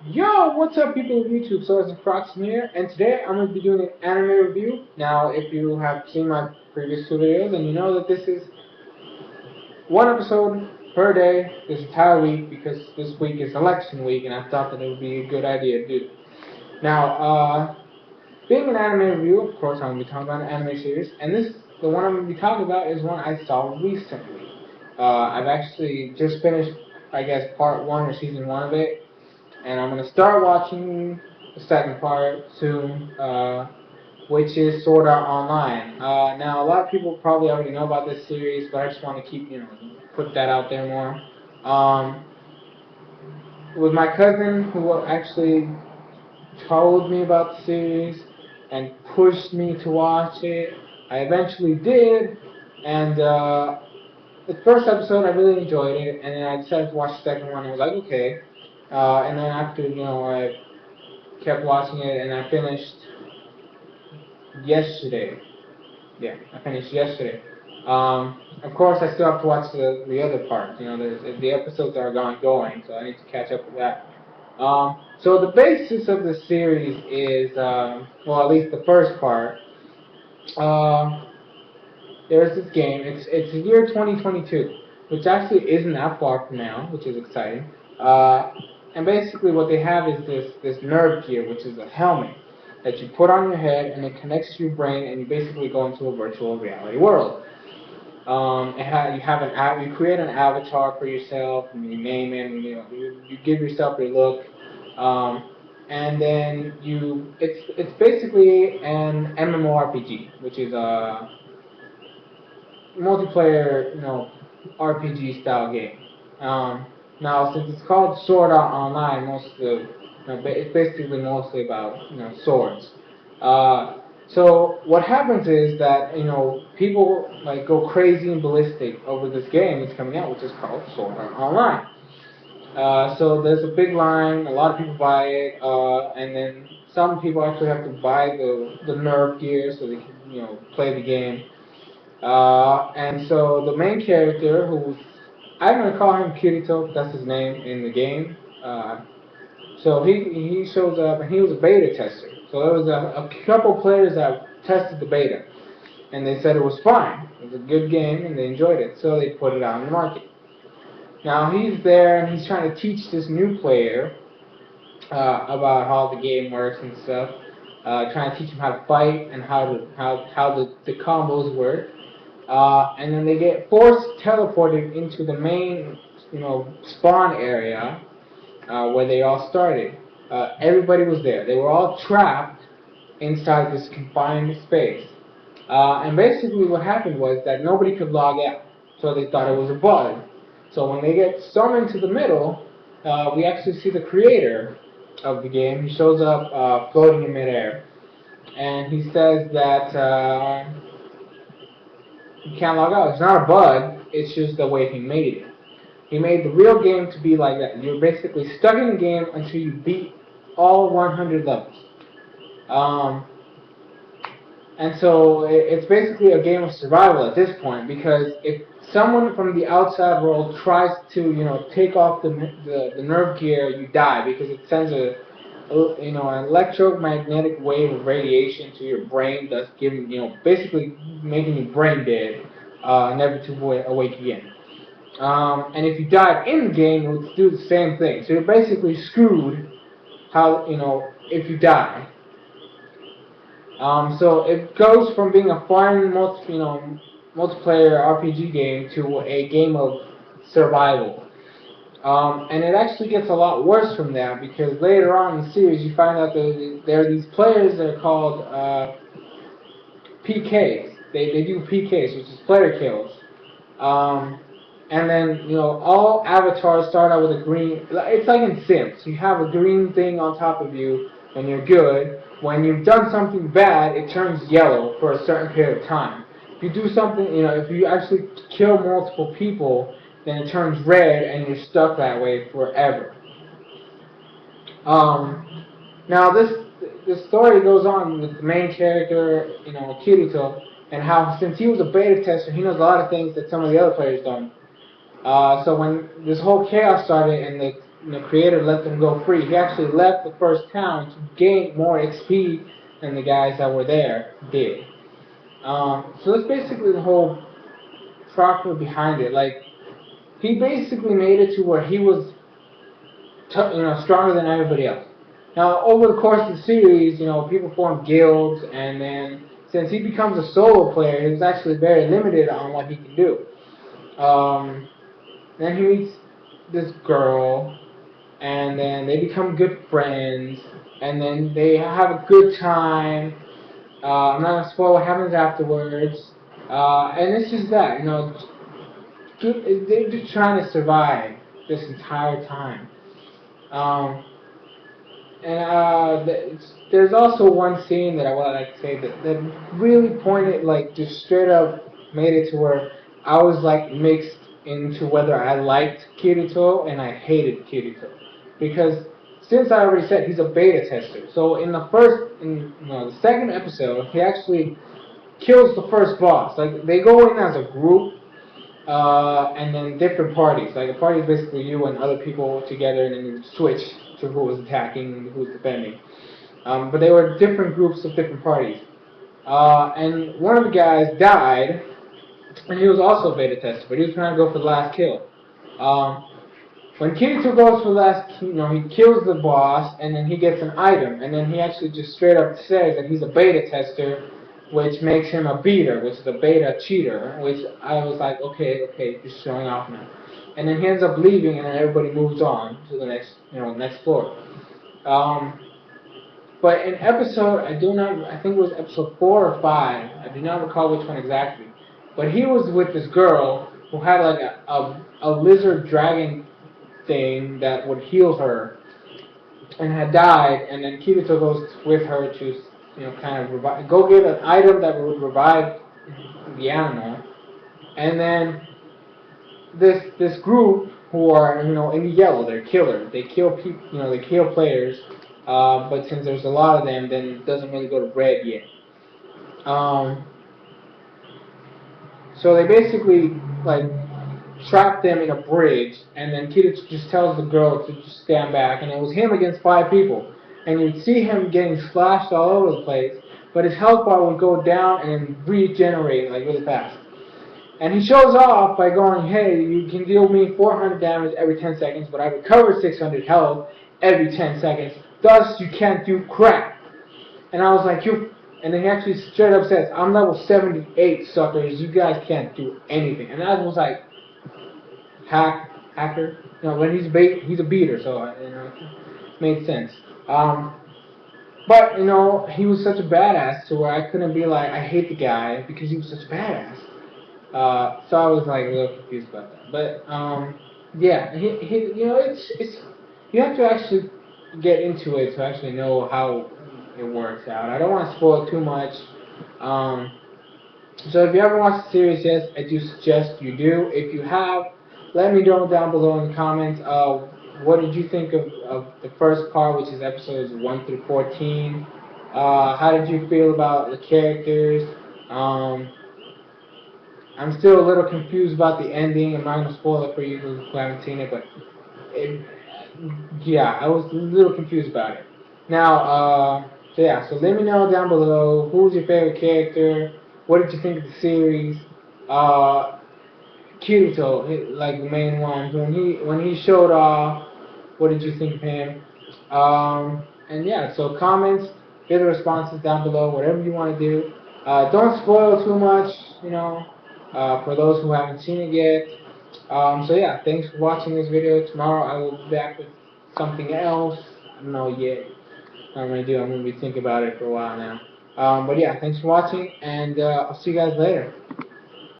Yo, what's up people of YouTube? So it's Proxim here, and today I'm going to be doing an anime review. Now, if you have seen my previous two videos, then you know that this is one episode per day this entire week because this week is election week, and I thought that it would be a good idea to do. Now, being an anime review, of course, I'm going to be talking about an anime series, and the one I'm going to be talking about is one I saw recently. I've actually just finished, I guess, part one or season one of it, and I'm gonna start watching the second part soon, which is Sword Art Online. Now, a lot of people probably already know about this series, but I just want to keep, put that out there more. Um, it was my cousin who actually told me about the series and pushed me to watch it. I eventually did, and the first episode I really enjoyed it, and then I decided to watch the second one. And I was like, okay. And then after I kept watching it, and I finished yesterday. Yeah, I finished yesterday. Of course, I still have to watch the other parts. The episodes are ongoing, so I need to catch up with that. So the basis of the series is, well, at least the first part. Uh, there's this game. It's the year 2022, which actually isn't that far from now, which is exciting. Uh, and basically, what they have is this nerve gear, which is a helmet that you put on your head, and it connects to your brain, and you basically go into a virtual reality world. You create an avatar for yourself, and you name it, and you give yourself a look, um, and then it's basically an MMORPG, which is a multiplayer, RPG style game. Um, Now, since it's called Sword Art Online, most of the, it's basically mostly about swords. So what happens is that people like go crazy and ballistic over this game that's coming out, which is called Sword Art Online. So there's a big line, a lot of people buy it, and then some people actually have to buy the nerve gear so they can play the game. And so the main character, who I'm gonna call him Kirito, that's his name in the game. So he shows up, and he was a beta tester. So there was a couple players that tested the beta, and they said it was fine. It was a good game, and they enjoyed it. So they put it out on the market. Now he's there, and he's trying to teach this new player about how the game works and stuff. Trying to teach him how to fight and how the combos work. And then they get forced teleported into the main, spawn area where they all started. Everybody was there. They were all trapped inside this confined space. And basically, what happened was that nobody could log out, so they thought it was a bug. So when they get summoned to the middle, we actually see the creator of the game. He shows up floating in midair, and he says that you can't log out. It's not a bug. It's just the way he made it. He made the real game to be like that. You're basically stuck in the game until you beat all 100 levels. Um, and so it's basically a game of survival at this point, because if someone from the outside world tries to, take off the nerve gear, you die because it sends an electromagnetic wave of radiation to your brain, thus giving, basically making you brain dead, never to awake again. And if you died in the game, it would do the same thing. So you're basically screwed. If you die. So it goes from being a fun, multiplayer RPG game to a game of survival. And it actually gets a lot worse from that, because later on in the series you find out that there are these players that are called PKs. They do PKs, which is player kills. Um, and then, all avatars start out with a green. It's like in Sims. You have a green thing on top of you, and you're good. When you've done something bad, it turns yellow for a certain period of time. If you do something, if you actually kill multiple people, then it turns red, and you're stuck that way forever. Now this story goes on with the main character, Kirito, and how, since he was a beta tester, he knows a lot of things that some of the other players don't. So when this whole chaos started, and creator let them go free. He actually left the first town to gain more XP than the guys that were there did. So that's basically the whole process behind it. Like, he basically made it to where he was, stronger than everybody else. Now, over the course of the series, people form guilds, and then since he becomes a solo player, he's actually very limited on what he can do. Then he meets this girl, and then they become good friends, and then they have a good time. I'm not gonna spoil what happens afterwards, and it's just that, they're just trying to survive this entire time. Um, there's also one scene that I would like to say that really pointed, like, just straight up made it to where I was like mixed into whether I liked Kirito and I hated Kirito, because since I already said he's a beta tester, so in the second episode, he actually kills the first boss. Like, they go in as a group, and then different parties. Like, a party is basically you and other people together, and then you switch to who was attacking and who's defending. But they were different groups of different parties. And one of the guys died, and he was also a beta tester, but he was trying to go for the last kill. When Kirito goes for the last, he kills the boss, and then he gets an item, and then he actually just straight up says that he's a beta tester, which makes him a beater, which is a beta cheater, which I was like, okay, just showing off now. And then he ends up leaving, and then everybody moves on to the next floor. But in episode, I think it was episode 4 or 5, I do not recall which one exactly, but he was with this girl who had like a lizard dragon thing that would heal her, and had died, and then Kirito goes with her to, kind of go get an item that would revive the animal, and then this group who are, in the yellow, they're killers. They kill people, they kill players, but since there's a lot of them, then it doesn't really go to red yet. So they basically, like, trap them in a bridge, and then Kirito just tells the girl to just stand back, and it was him against 5 people. And you'd see him getting slashed all over the place, but his health bar would go down and then regenerate, like, really fast. And he shows off by going, hey, you can deal me 400 damage every 10 seconds, but I recover 600 health every 10 seconds, thus you can't do crap. And I was like, and then he actually straight up says, I'm level 78, suckers, you guys can't do anything. And I was like, hacker, when he's a beater, so it made sense. But he was such a badass to where I couldn't be like, I hate the guy because he was such a badass. So I was like a little confused about that. But yeah, it's you have to actually get into it to actually know how it works out. I don't want to spoil too much. So if you haven't watched the series yet, I do suggest you do. If you have, let me know down below in the comments. What did you think of the first part, which is episodes 1 through 14? How did you feel about the characters? I'm still a little confused about the ending. I'm not going to spoil it for you who haven't seen it, but yeah, I was a little confused about it. Now, so let me know down below, who's your favorite character? What did you think of the series? Kirito, like the main one, when he showed off, what did you think of him? And yeah, so comments, give the responses down below, whatever you want to do. Don't spoil too much, for those who haven't seen it yet. So yeah, thanks for watching this video. Tomorrow I will be back with something else. I don't know yet what I'm going to do. I'm going to be thinking about it for a while now. But yeah, thanks for watching, and I'll see you guys later.